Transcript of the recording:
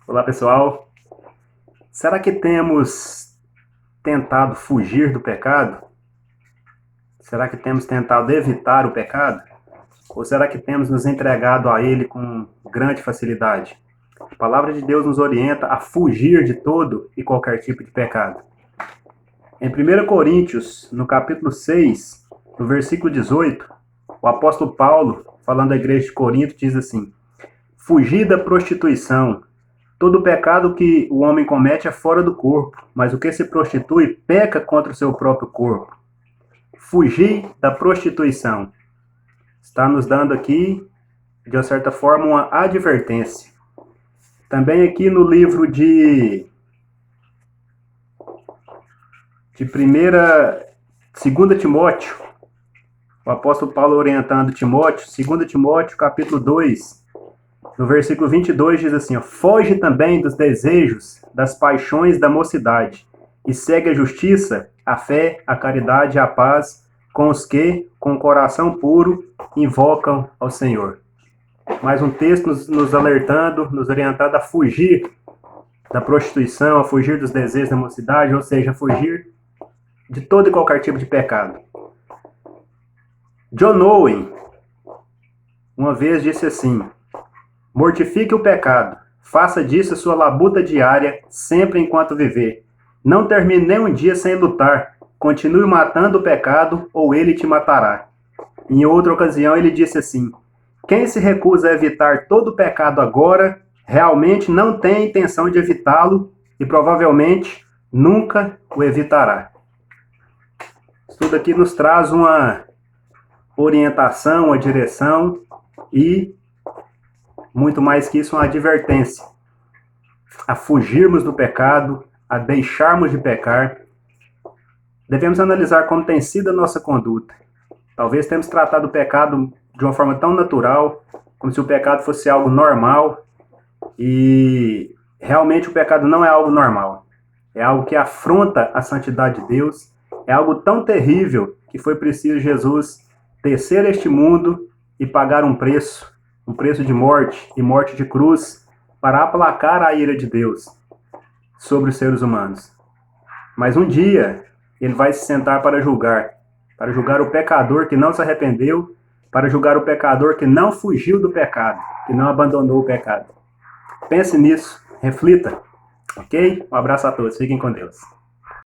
Olá, pessoal. Será que temos tentado fugir do pecado? Será que temos tentado evitar o pecado? Ou será que temos nos entregado a ele com grande facilidade? A palavra de Deus nos orienta a fugir de todo e qualquer tipo de pecado. Em 1 Coríntios, no capítulo 6, no versículo 18, o apóstolo Paulo, falando à igreja de Corinto, diz assim: Fugir da prostituição. Todo pecado que o homem comete é fora do corpo, mas o que se prostitui peca contra o seu próprio corpo. Fugir da prostituição. Está nos dando aqui, de uma certa forma, uma advertência. Também aqui no livro de 2 Timóteo, o apóstolo Paulo orientando Timóteo, 2 Timóteo, capítulo 2, no versículo 22 diz assim: Foge também dos desejos, das paixões da mocidade, e segue a justiça, a fé, a caridade e a paz, com os que, com o coração puro, invocam ao Senhor. Mais um texto nos alertando, nos orientando a fugir da prostituição, a fugir dos desejos da mocidade, ou seja, a fugir de todo e qualquer tipo de pecado. John Owen, uma vez disse assim: Mortifique o pecado, faça disso a sua labuta diária, sempre enquanto viver. Não termine nem um dia sem lutar, continue matando o pecado ou ele te matará. Em outra ocasião ele disse assim: Quem se recusa a evitar todo o pecado agora, realmente não tem a intenção de evitá-lo e provavelmente nunca o evitará. Isso tudo aqui nos traz uma orientação, uma direção e muito mais que isso, uma advertência a fugirmos do pecado, a deixarmos de pecar. Devemos analisar como tem sido a nossa conduta. Talvez tenhamos tratado o pecado de uma forma tão natural, como se o pecado fosse algo normal, e realmente o pecado não é algo normal. É algo que afronta a santidade de Deus, é algo tão terrível que foi preciso Jesus descer a este mundo e pagar um preço de morte e morte de cruz, para aplacar a ira de Deus sobre os seres humanos. Mas um dia, ele vai se sentar para julgar o pecador que não se arrependeu, para julgar o pecador que não fugiu do pecado, que não abandonou o pecado. Pense nisso, reflita, ok? Um abraço a todos, fiquem com Deus.